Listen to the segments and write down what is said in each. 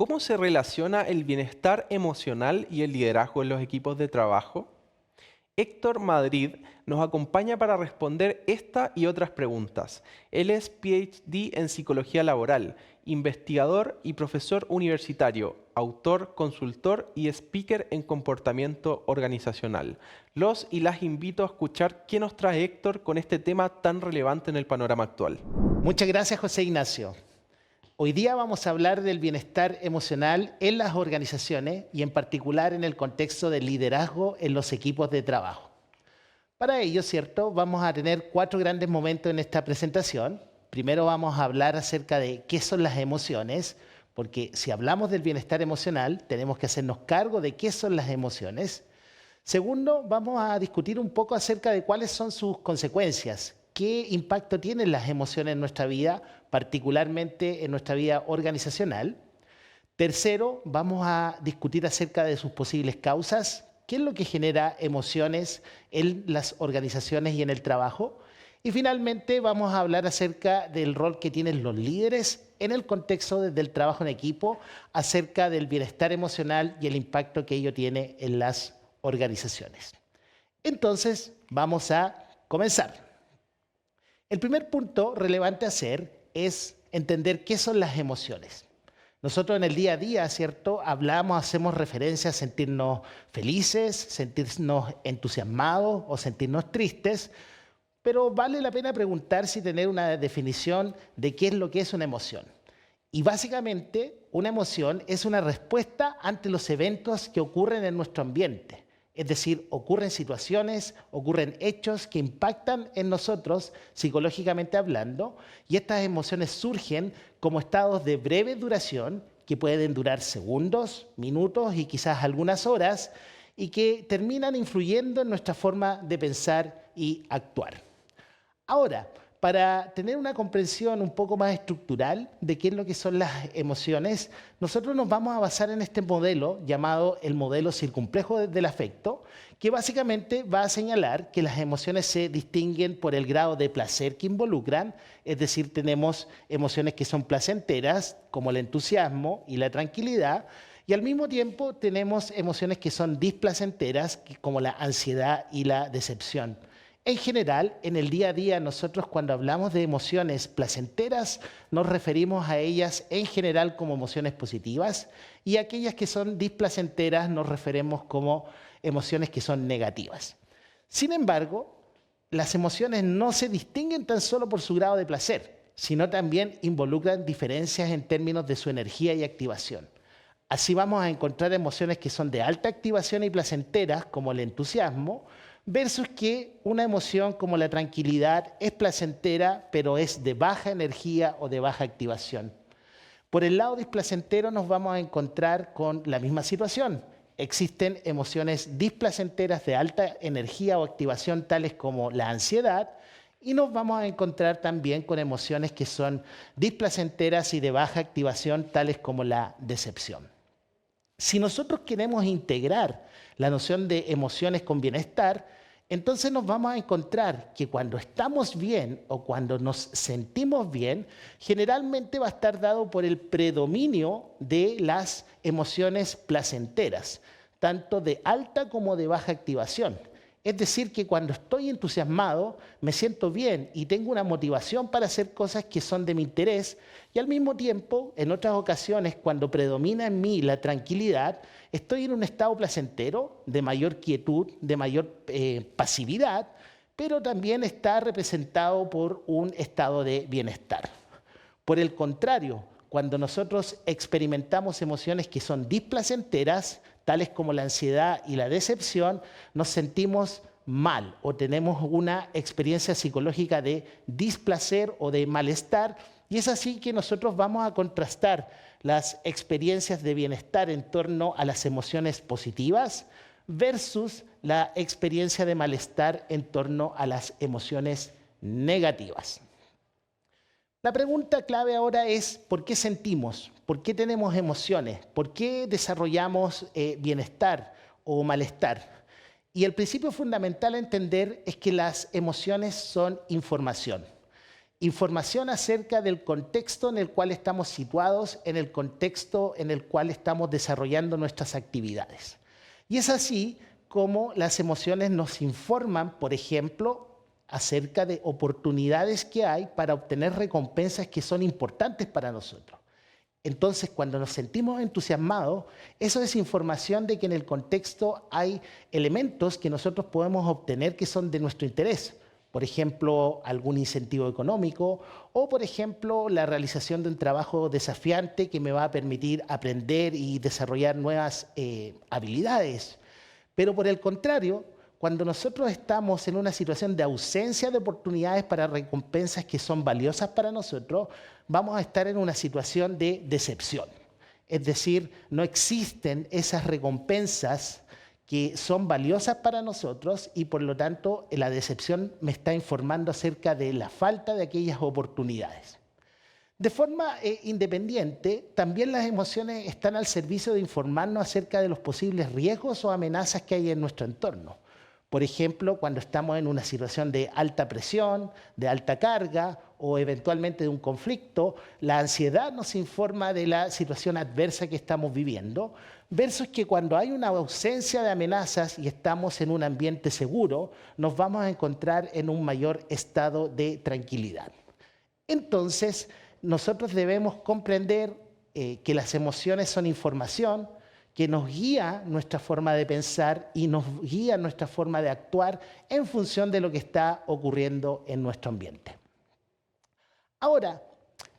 ¿Cómo se relaciona el bienestar emocional y el liderazgo en los equipos de trabajo? Héctor Madrid nos acompaña para responder esta y otras preguntas. Él es PhD en psicología laboral, investigador y profesor universitario, autor, consultor y speaker en comportamiento organizacional. Los y las invito a escuchar qué nos trae Héctor con este tema tan relevante en el panorama actual. Muchas gracias, José Ignacio. Hoy día vamos a hablar del bienestar emocional en las organizaciones y en particular en el contexto del liderazgo en los equipos de trabajo. Para ello, ¿cierto? Vamos a tener 4 grandes momentos en esta presentación. Primero vamos a hablar acerca de qué son las emociones, porque si hablamos del bienestar emocional, tenemos que hacernos cargo de qué son las emociones. Segundo, vamos a discutir un poco acerca de cuáles son sus consecuencias, qué impacto tienen las emociones en nuestra vida, particularmente en nuestra vida organizacional. Tercero, vamos a discutir acerca de sus posibles causas, qué es lo que genera emociones en las organizaciones y en el trabajo. Y finalmente vamos a hablar acerca del rol que tienen los líderes en el contexto del trabajo en equipo, acerca del bienestar emocional y el impacto que ello tiene en las organizaciones. Entonces, vamos a comenzar. El primer punto relevante a hacer es entender qué son las emociones. Nosotros en el día a día, ¿cierto? Hablamos, hacemos referencia a sentirnos felices, sentirnos entusiasmados o sentirnos tristes, pero vale la pena preguntar si tener una definición de qué es lo que es una emoción. Y básicamente, una emoción es una respuesta ante los eventos que ocurren en nuestro ambiente. Es decir, ocurren situaciones, ocurren hechos que impactan en nosotros psicológicamente hablando, y estas emociones surgen como estados de breve duración que pueden durar segundos, minutos y quizás algunas horas, y que terminan influyendo en nuestra forma de pensar y actuar. Ahora, para tener una comprensión un poco más estructural de qué es lo que son las emociones, nosotros nos vamos a basar en este modelo llamado el modelo circunplejo del afecto, que básicamente va a señalar que las emociones se distinguen por el grado de placer que involucran, es decir, tenemos emociones que son placenteras, como el entusiasmo y la tranquilidad, y al mismo tiempo tenemos emociones que son displacenteras, como la ansiedad y la decepción. En general, en el día a día, nosotros cuando hablamos de emociones placenteras, nos referimos a ellas en general como emociones positivas, y aquellas que son displacenteras nos referimos como emociones que son negativas. Sin embargo, las emociones no se distinguen tan solo por su grado de placer, sino también involucran diferencias en términos de su energía y activación. Así vamos a encontrar emociones que son de alta activación y placenteras, como el entusiasmo, versus que una emoción como la tranquilidad es placentera, pero es de baja energía o de baja activación. Por el lado displacentero nos vamos a encontrar con la misma situación. Existen emociones displacenteras de alta energía o activación, tales como la ansiedad, y nos vamos a encontrar también con emociones que son displacenteras y de baja activación, tales como la decepción. Si nosotros queremos integrar la noción de emociones con bienestar, entonces nos vamos a encontrar que cuando estamos bien o cuando nos sentimos bien, generalmente va a estar dado por el predominio de las emociones placenteras, tanto de alta como de baja activación. Es decir, que cuando estoy entusiasmado, me siento bien y tengo una motivación para hacer cosas que son de mi interés, y al mismo tiempo, en otras ocasiones, cuando predomina en mí la tranquilidad, estoy en un estado placentero, de mayor quietud, de mayor pasividad, pero también está representado por un estado de bienestar. Por el contrario, cuando nosotros experimentamos emociones que son displacenteras, tales como la ansiedad y la decepción, nos sentimos mal o tenemos una experiencia psicológica de displacer o de malestar, y es así que nosotros vamos a contrastar las experiencias de bienestar en torno a las emociones positivas versus la experiencia de malestar en torno a las emociones negativas. La pregunta clave ahora es ¿por qué sentimos? ¿Por qué tenemos emociones? ¿Por qué desarrollamos bienestar o malestar? Y el principio fundamental a entender es que las emociones son información. Información acerca del contexto en el cual estamos situados, en el contexto en el cual estamos desarrollando nuestras actividades. Y es así como las emociones nos informan, por ejemplo, acerca de oportunidades que hay para obtener recompensas que son importantes para nosotros. Entonces, cuando nos sentimos entusiasmados, eso es información de que en el contexto hay elementos que nosotros podemos obtener que son de nuestro interés. Por ejemplo, algún incentivo económico o, por ejemplo, la realización de un trabajo desafiante que me va a permitir aprender y desarrollar nuevas habilidades. Pero por el contrario, cuando nosotros estamos en una situación de ausencia de oportunidades para recompensas que son valiosas para nosotros, vamos a estar en una situación de decepción. Es decir, no existen esas recompensas que son valiosas para nosotros y por lo tanto la decepción me está informando acerca de la falta de aquellas oportunidades. De forma independiente, también las emociones están al servicio de informarnos acerca de los posibles riesgos o amenazas que hay en nuestro entorno. Por ejemplo, cuando estamos en una situación de alta presión, de alta carga o eventualmente de un conflicto, la ansiedad nos informa de la situación adversa que estamos viviendo, versus que cuando hay una ausencia de amenazas y estamos en un ambiente seguro, nos vamos a encontrar en un mayor estado de tranquilidad. Entonces, nosotros debemos comprender que las emociones son información, que nos guía nuestra forma de pensar y nos guía nuestra forma de actuar en función de lo que está ocurriendo en nuestro ambiente. Ahora,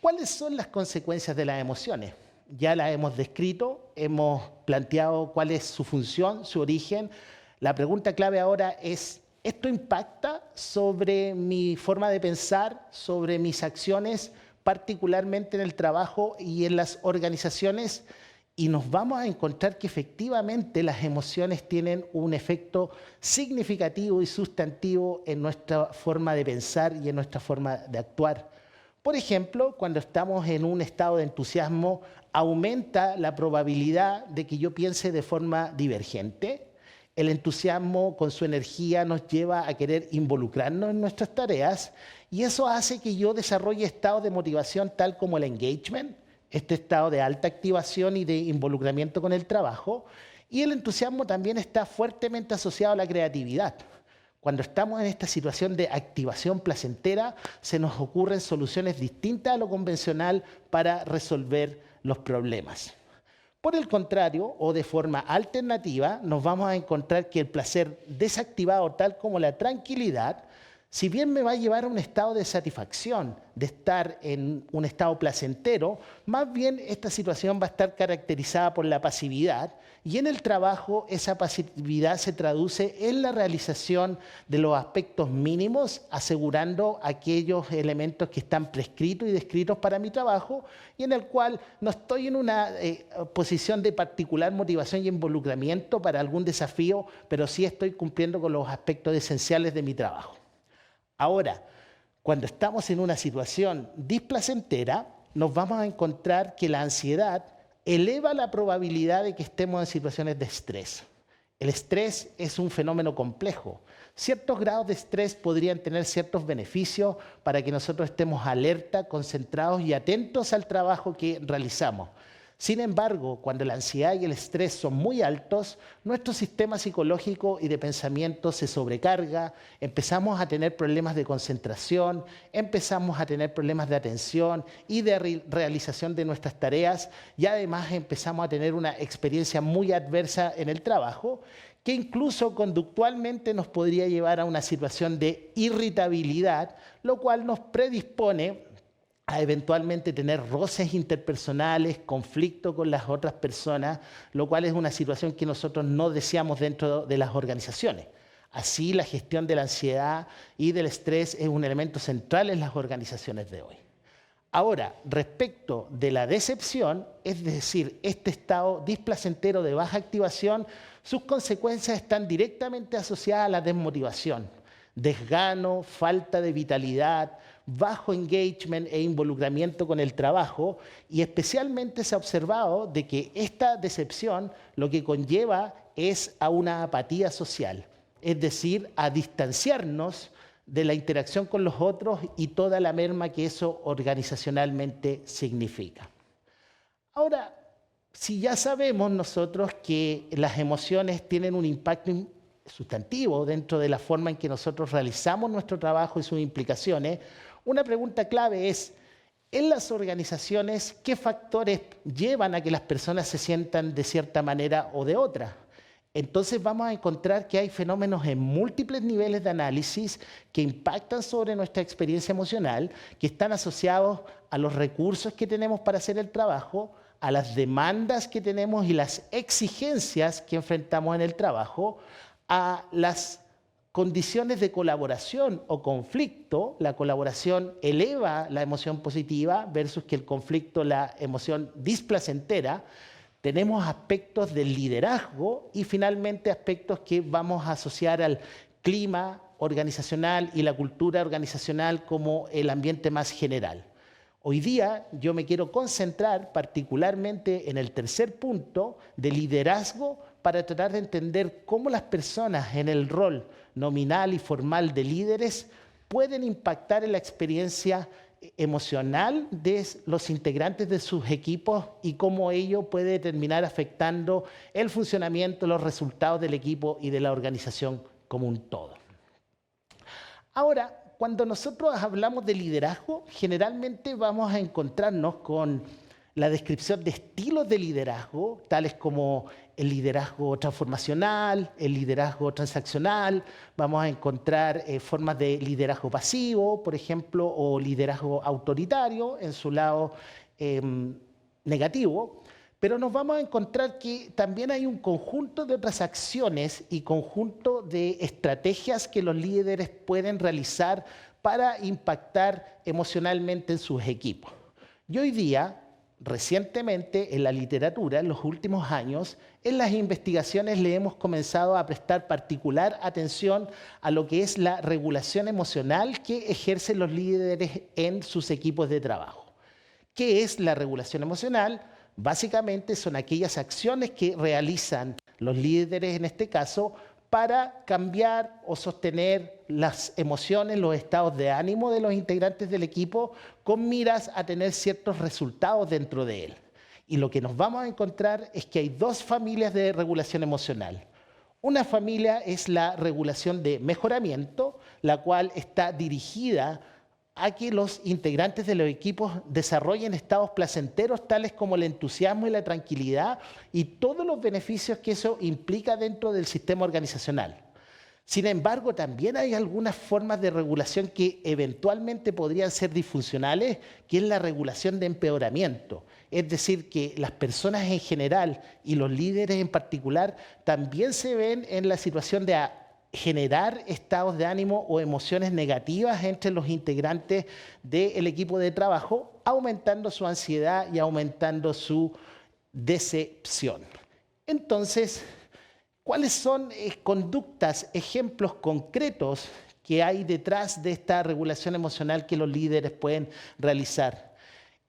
¿cuáles son las consecuencias de las emociones? Ya las hemos descrito, hemos planteado cuál es su función, su origen. La pregunta clave ahora es, ¿esto impacta sobre mi forma de pensar, sobre mis acciones, particularmente en el trabajo y en las organizaciones? Y nos vamos a encontrar que efectivamente las emociones tienen un efecto significativo y sustantivo en nuestra forma de pensar y en nuestra forma de actuar. Por ejemplo, cuando estamos en un estado de entusiasmo, aumenta la probabilidad de que yo piense de forma divergente. El entusiasmo con su energía nos lleva a querer involucrarnos en nuestras tareas y eso hace que yo desarrolle estados de motivación tal como el engagement, este estado de alta activación y de involucramiento con el trabajo, y el entusiasmo también está fuertemente asociado a la creatividad. Cuando estamos en esta situación de activación placentera, se nos ocurren soluciones distintas a lo convencional para resolver los problemas. Por el contrario, o de forma alternativa, nos vamos a encontrar que el placer desactivado, tal como la tranquilidad, si bien me va a llevar a un estado de satisfacción, de estar en un estado placentero, más bien esta situación va a estar caracterizada por la pasividad y en el trabajo esa pasividad se traduce en la realización de los aspectos mínimos, asegurando aquellos elementos que están prescritos y descritos para mi trabajo y en el cual no estoy en una posición de particular motivación y involucramiento para algún desafío, pero sí estoy cumpliendo con los aspectos esenciales de mi trabajo. Ahora, cuando estamos en una situación displacentera, nos vamos a encontrar que la ansiedad eleva la probabilidad de que estemos en situaciones de estrés. El estrés es un fenómeno complejo. Ciertos grados de estrés podrían tener ciertos beneficios para que nosotros estemos alerta, concentrados y atentos al trabajo que realizamos. Sin embargo, cuando la ansiedad y el estrés son muy altos, nuestro sistema psicológico y de pensamiento se sobrecarga, empezamos a tener problemas de concentración, empezamos a tener problemas de atención y de realización de nuestras tareas y además empezamos a tener una experiencia muy adversa en el trabajo que incluso conductualmente nos podría llevar a una situación de irritabilidad, lo cual nos predispone a eventualmente tener roces interpersonales, conflicto con las otras personas, lo cual es una situación que nosotros no deseamos dentro de las organizaciones. Así, la gestión de la ansiedad y del estrés es un elemento central en las organizaciones de hoy. Ahora, respecto de la decepción, es decir, este estado displacentero de baja activación, sus consecuencias están directamente asociadas a la desmotivación, desgano, falta de vitalidad, bajo engagement e involucramiento con el trabajo y especialmente se ha observado de que esta decepción lo que conlleva es a una apatía social, es decir, a distanciarnos de la interacción con los otros y toda la merma que eso organizacionalmente significa. Ahora, si ya sabemos nosotros que las emociones tienen un impacto sustantivo dentro de la forma en que nosotros realizamos nuestro trabajo y sus implicaciones, una pregunta clave es, en las organizaciones, ¿qué factores llevan a que las personas se sientan de cierta manera o de otra? Entonces vamos a encontrar que hay fenómenos en múltiples niveles de análisis que impactan sobre nuestra experiencia emocional, que están asociados a los recursos que tenemos para hacer el trabajo, a las demandas que tenemos y las exigencias que enfrentamos en el trabajo, a las condiciones de colaboración o conflicto. La colaboración eleva la emoción positiva versus que el conflicto, la emoción displacentera. Tenemos aspectos del liderazgo y finalmente aspectos que vamos a asociar al clima organizacional y la cultura organizacional como el ambiente más general. Hoy día yo me quiero concentrar particularmente en el tercer punto de liderazgo para tratar de entender cómo las personas en el rol nominal y formal de líderes pueden impactar en la experiencia emocional de los integrantes de sus equipos y cómo ello puede terminar afectando el funcionamiento, los resultados del equipo y de la organización como un todo. Ahora, cuando nosotros hablamos de liderazgo, generalmente vamos a encontrarnos con la descripción de estilos de liderazgo, tales como el liderazgo transformacional, el liderazgo transaccional, vamos a encontrar formas de liderazgo pasivo, por ejemplo, o liderazgo autoritario en su lado negativo, pero nos vamos a encontrar que también hay un conjunto de otras acciones y conjunto de estrategias que los líderes pueden realizar para impactar emocionalmente en sus equipos. Y hoy día, recientemente en la literatura, en los últimos años, en las investigaciones le hemos comenzado a prestar particular atención a lo que es la regulación emocional que ejercen los líderes en sus equipos de trabajo. ¿Qué es la regulación emocional? Básicamente son aquellas acciones que realizan los líderes en este caso para cambiar o sostener las emociones, los estados de ánimo de los integrantes del equipo con miras a tener ciertos resultados dentro de él. Y lo que nos vamos a encontrar es que hay dos familias de regulación emocional. Una familia es la regulación de mejoramiento, la cual está dirigida a que los integrantes de los equipos desarrollen estados placenteros tales como el entusiasmo y la tranquilidad y todos los beneficios que eso implica dentro del sistema organizacional. Sin embargo, también hay algunas formas de regulación que eventualmente podrían ser disfuncionales, que es la regulación de empeoramiento. Es decir, que las personas en general y los líderes en particular también se ven en la situación de generar estados de ánimo o emociones negativas entre los integrantes del equipo de trabajo, aumentando su ansiedad y aumentando su decepción. Entonces, ¿cuáles son conductas, ejemplos concretos que hay detrás de esta regulación emocional que los líderes pueden realizar?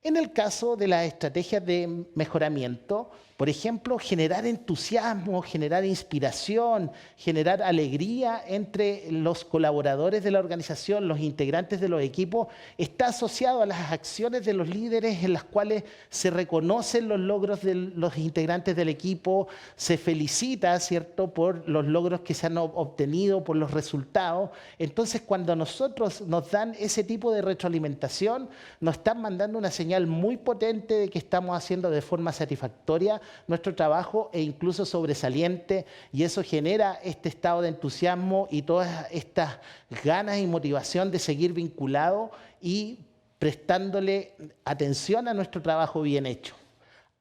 En el caso de las estrategias de mejoramiento, por ejemplo, generar entusiasmo, generar inspiración, generar alegría entre los colaboradores de la organización, los integrantes de los equipos, está asociado a las acciones de los líderes en las cuales se reconocen los logros de los integrantes del equipo, se felicita, ¿cierto?, por los logros que se han obtenido, por los resultados. Entonces, cuando a nosotros nos dan ese tipo de retroalimentación, nos están mandando una señal muy potente de que estamos haciendo de forma satisfactoria nuestro trabajo e incluso sobresaliente, y eso genera este estado de entusiasmo y todas estas ganas y motivación de seguir vinculado y prestándole atención a nuestro trabajo bien hecho.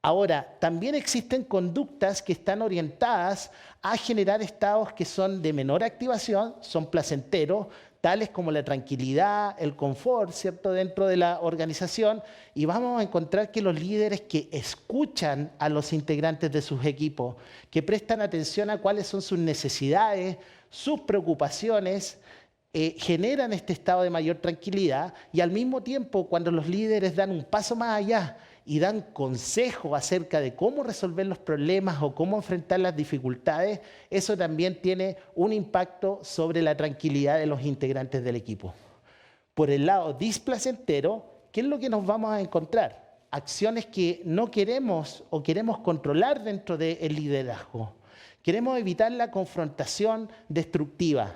Ahora, también existen conductas que están orientadas a generar estados que son de menor activación, son placenteros, tales como la tranquilidad, el confort, ¿cierto?, dentro de la organización, y vamos a encontrar que los líderes que escuchan a los integrantes de sus equipos, que prestan atención a cuáles son sus necesidades, sus preocupaciones, generan este estado de mayor tranquilidad, y al mismo tiempo, cuando los líderes dan un paso más allá y dan consejos acerca de cómo resolver los problemas o cómo enfrentar las dificultades, eso también tiene un impacto sobre la tranquilidad de los integrantes del equipo. Por el lado displacentero, ¿qué es lo que nos vamos a encontrar? Acciones que no queremos o queremos controlar dentro del liderazgo. Queremos evitar la confrontación destructiva.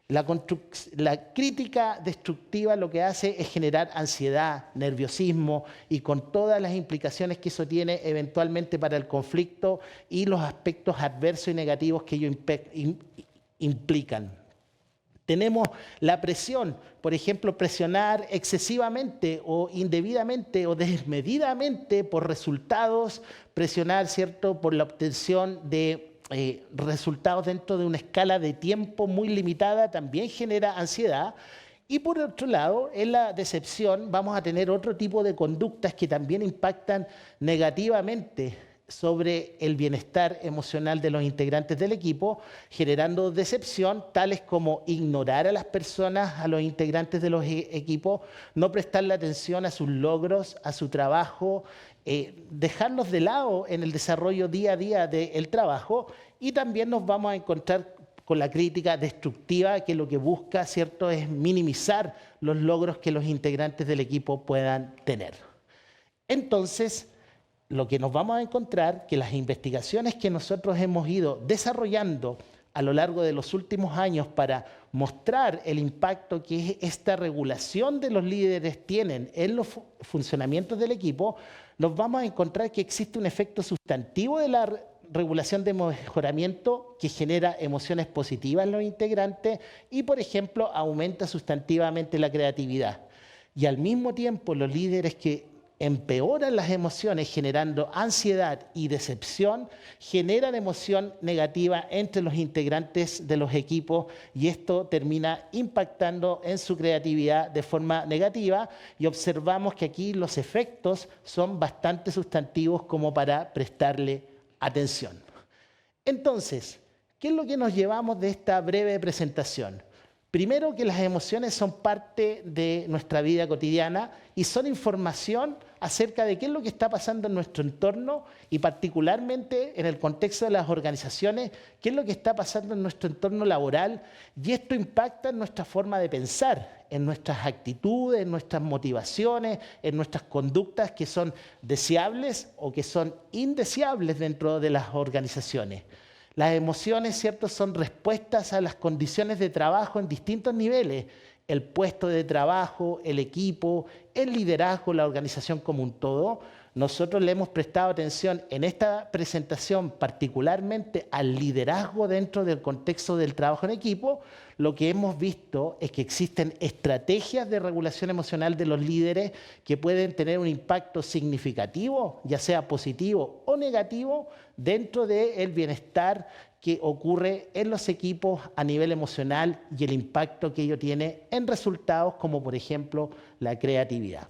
La crítica destructiva lo que hace es generar ansiedad, nerviosismo y con todas las implicaciones que eso tiene eventualmente para el conflicto y los aspectos adversos y negativos que ello implican. Tenemos la presión, por ejemplo, presionar excesivamente o indebidamente o desmedidamente por resultados, presionar, ¿cierto?, por la obtención de resultados dentro de una escala de tiempo muy limitada también genera ansiedad. Y por otro lado, en la decepción vamos a tener otro tipo de conductas que también impactan negativamente sobre el bienestar emocional de los integrantes del equipo, generando decepción, tales como ignorar a las personas, a los integrantes de los equipos, no prestarle atención a sus logros, a su trabajo, dejarlos de lado en el desarrollo día a día del trabajo, y también nos vamos a encontrar con la crítica destructiva, que lo que busca, ¿cierto?, es minimizar los logros que los integrantes del equipo puedan tener. Entonces, lo que nos vamos a encontrar que las investigaciones que nosotros hemos ido desarrollando a lo largo de los últimos años para mostrar el impacto que esta regulación de los líderes tienen en los funcionamientos del equipo, nos vamos a encontrar que existe un efecto sustantivo de la regulación de mejoramiento que genera emociones positivas en los integrantes y, por ejemplo, aumenta sustantivamente la creatividad. Y al mismo tiempo, los líderes que empeoran las emociones generando ansiedad y decepción, generan emoción negativa entre los integrantes de los equipos y esto termina impactando en su creatividad de forma negativa y observamos que aquí los efectos son bastante sustantivos como para prestarle atención. Entonces, ¿qué es lo que nos llevamos de esta breve presentación? Primero, que las emociones son parte de nuestra vida cotidiana y son información acerca de qué es lo que está pasando en nuestro entorno y particularmente en el contexto de las organizaciones, qué es lo que está pasando en nuestro entorno laboral y esto impacta en nuestra forma de pensar, en nuestras actitudes, en nuestras motivaciones, en nuestras conductas que son deseables o que son indeseables dentro de las organizaciones. Las emociones, ¿cierto?, son respuestas a las condiciones de trabajo en distintos niveles, el puesto de trabajo, el equipo, el liderazgo, la organización como un todo. Nosotros le hemos prestado atención en esta presentación particularmente al liderazgo dentro del contexto del trabajo en equipo. Lo que hemos visto es que existen estrategias de regulación emocional de los líderes que pueden tener un impacto significativo, ya sea positivo o negativo, dentro del bienestar que ocurre en los equipos a nivel emocional y el impacto que ello tiene en resultados como, por ejemplo, la creatividad.